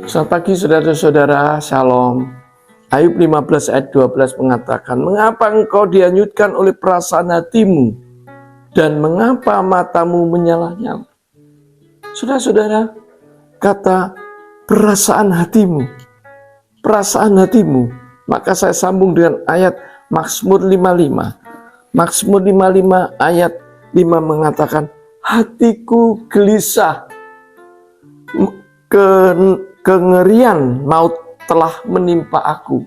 Selamat pagi saudara-saudara, Shalom. Ayub 15 ayat 12 mengatakan, mengapa engkau dihanyutkan oleh perasaan hatimu dan mengapa matamu menyala-nyala? Saudara-saudara, kata perasaan hatimu, maka saya sambung dengan ayat Mazmur 55. Mazmur 55 ayat 5 mengatakan, hatiku gelisah, kengerian maut telah menimpa aku.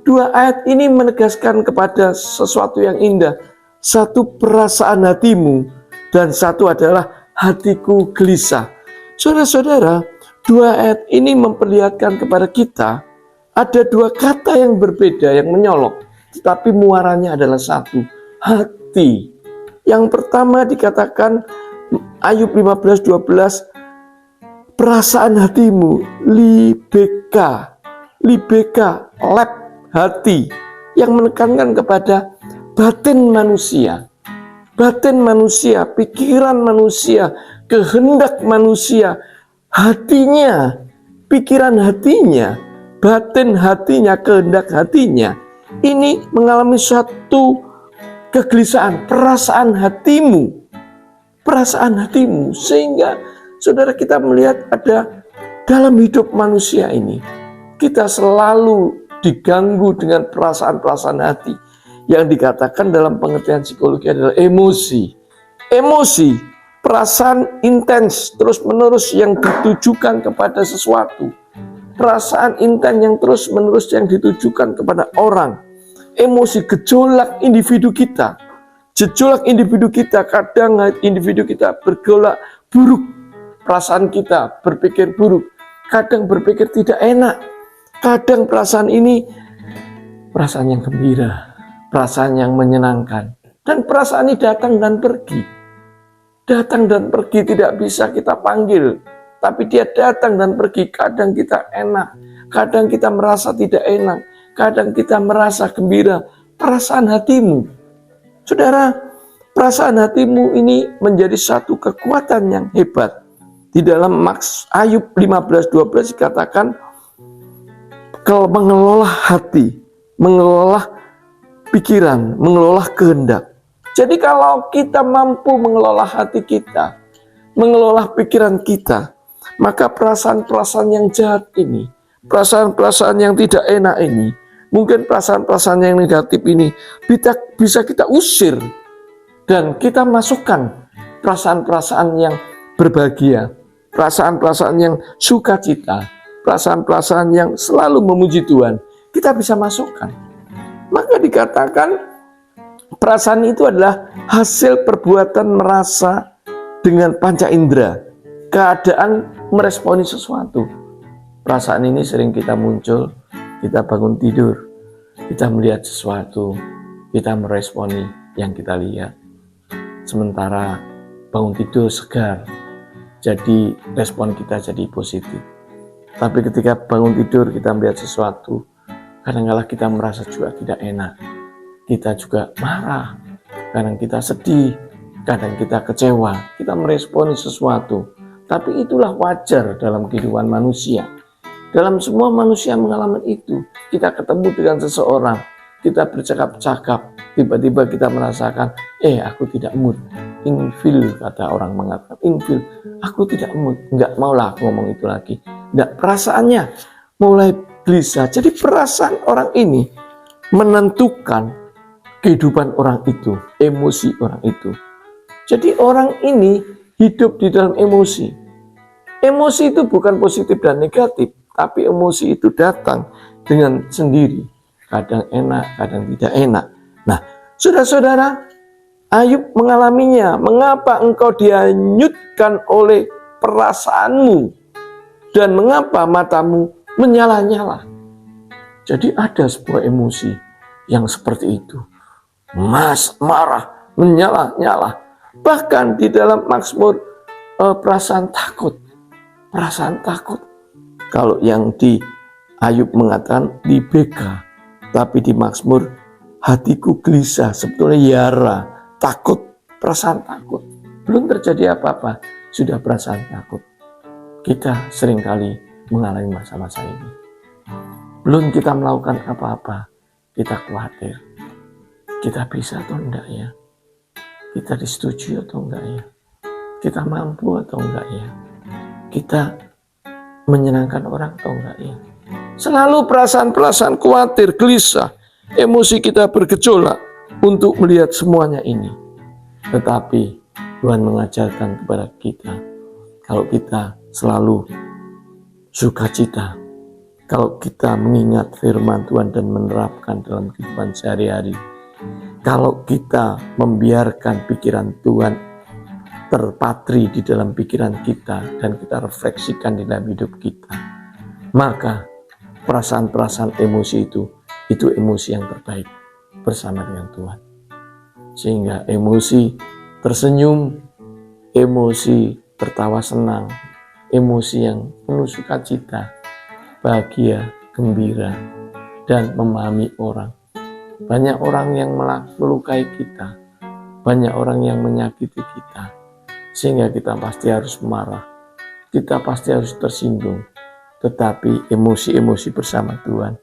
Dua ayat ini menegaskan kepada sesuatu yang indah. Satu perasaan hatimu dan satu adalah hatiku gelisah. Saudara-saudara, dua ayat ini memperlihatkan kepada kita ada dua kata yang berbeda yang menyolok, tetapi muaranya adalah satu, hati. Yang pertama dikatakan Ayub 15:12, perasaan hatimu, libeka, lab, hati, yang menekankan kepada batin manusia, pikiran manusia, kehendak manusia, hatinya, pikiran hatinya, batin hatinya, kehendak hatinya, ini mengalami suatu kegelisahan, perasaan hatimu, sehingga saudara kita melihat ada dalam hidup manusia ini, kita selalu diganggu dengan perasaan-perasaan hati yang dikatakan dalam pengertian psikologi adalah emosi, perasaan intens terus-menerus yang ditujukan kepada sesuatu, perasaan intens yang terus-menerus yang ditujukan kepada orang, emosi, gejolak individu kita, kadang individu kita bergolak buruk, perasaan kita berpikir buruk, kadang berpikir tidak enak, kadang perasaan ini perasaan yang gembira, perasaan yang menyenangkan, dan perasaan ini datang dan pergi, tidak bisa kita panggil, tapi dia datang dan pergi. Kadang kita enak, kadang kita merasa tidak enak, kadang kita merasa gembira. Perasaan hatimu, saudara, perasaan hatimu ini menjadi satu kekuatan yang hebat. Di dalam Ayub 15:12 dikatakan, kalau mengelola hati, mengelola pikiran, mengelola kehendak. Jadi kalau kita mampu mengelola hati kita, mengelola pikiran kita, maka perasaan-perasaan yang jahat ini, perasaan-perasaan yang tidak enak ini, mungkin perasaan-perasaan yang negatif ini bisa kita usir dan kita masukkan perasaan-perasaan yang berbahagia, perasaan-perasaan yang sukacita, perasaan-perasaan yang selalu memuji Tuhan, kita bisa masukkan. Maka dikatakan perasaan itu adalah hasil perbuatan merasa dengan panca indera, keadaan meresponi sesuatu. Perasaan ini sering kita muncul, kita bangun tidur, kita melihat sesuatu, kita meresponi yang kita lihat. Sementara bangun tidur segar, jadi respon kita jadi positif. Tapi ketika bangun tidur kita melihat sesuatu, kadang-kadang kita merasa juga tidak enak, kita juga marah, kadang kita sedih, kadang kita kecewa, kita meresponi sesuatu. Tapi itulah wajar dalam kehidupan manusia. Dalam semua manusia mengalami itu. Kita ketemu dengan seseorang, kita bercakap-cakap, tiba-tiba kita merasakan, aku tidak mood. Infil, kata orang mengatakan, infil, aku tidak mood, nggak maulah aku ngomong itu lagi. Nggak, perasaannya mulai gelisah. Jadi perasaan orang ini menentukan kehidupan orang itu, emosi orang itu. Jadi orang ini hidup di dalam emosi. Emosi itu bukan positif dan negatif, tapi emosi itu datang dengan sendiri. Kadang enak, kadang tidak enak. Nah, saudara-saudara, Ayub mengalaminya. Mengapa engkau dihanyutkan oleh perasaanmu dan mengapa matamu menyala-nyala? Jadi ada sebuah emosi yang seperti itu. Marah, menyala-nyala. Bahkan di dalam Mazmur perasaan takut. Kalau yang di Ayub mengatakan libeka, tapi di Mazmur hatiku gelisah, sebetulnya yara, takut, perasaan takut. Belum terjadi apa-apa, sudah perasaan takut. Kita seringkali mengalami masa-masa ini. Belum kita melakukan apa-apa, kita khawatir. Kita bisa atau enggak ya? Kita disetujui atau enggak ya? Kita mampu atau enggak ya? Kita menyenangkan orang atau enggak ya? Selalu perasaan-perasaan khawatir, gelisah, emosi kita bergejolak untuk melihat semuanya ini. Tetapi Tuhan mengajarkan kepada kita, kalau kita selalu sukacita, kalau kita mengingat firman Tuhan dan menerapkan dalam kehidupan sehari-hari, kalau kita membiarkan pikiran Tuhan terpatri di dalam pikiran kita dan kita refleksikan di dalam hidup kita, maka perasaan-perasaan emosi itu emosi yang terbaik bersama dengan Tuhan. Sehingga emosi tersenyum, emosi tertawa senang, emosi yang penuh sukacita, bahagia, gembira, dan memahami orang. Banyak orang yang melukai kita, banyak orang yang menyakiti kita, sehingga kita pasti harus marah, kita pasti harus tersinggung. Tetapi emosi-emosi bersama Tuhan,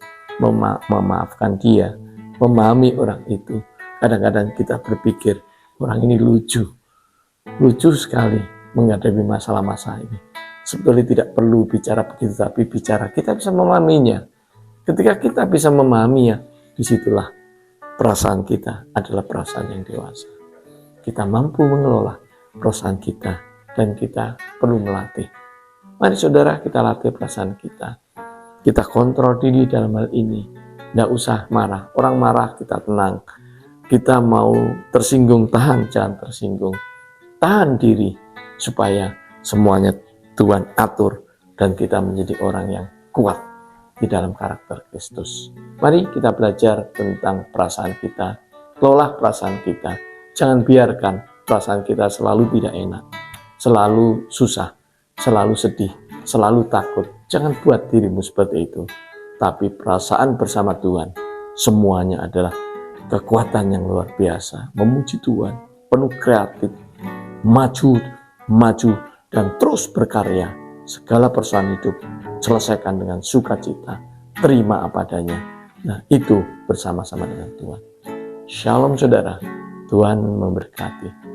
memaafkan dia, memahami orang itu. Kadang-kadang kita berpikir, orang ini lucu sekali menghadapi masalah-masalah ini. Sebetulnya tidak perlu bicara begitu, tapi bicara kita bisa memahaminya. Ketika kita bisa memahaminya, disitulah perasaan kita adalah perasaan yang dewasa. Kita mampu mengelola perasaan kita dan kita perlu melatih. Mari saudara, kita latih perasaan kita. Kita kontrol diri dalam hal ini. Tidak usah marah. Orang marah kita tenang. Kita mau tersinggung, tahan, jangan tersinggung. Tahan diri supaya semuanya Tuhan atur dan kita menjadi orang yang kuat di dalam karakter Kristus. Mari kita belajar tentang perasaan kita. Kelola perasaan kita. Jangan biarkan perasaan kita selalu tidak enak, selalu susah, selalu sedih, selalu takut. Jangan buat dirimu seperti itu. Tapi perasaan bersama Tuhan, semuanya adalah kekuatan yang luar biasa. Memuji Tuhan, penuh kreatif, maju, dan terus berkarya. Segala persoalan hidup selesaikan dengan sukacita, terima apa adanya. Nah, itu bersama-sama dengan Tuhan. Shalom saudara, Tuhan memberkati.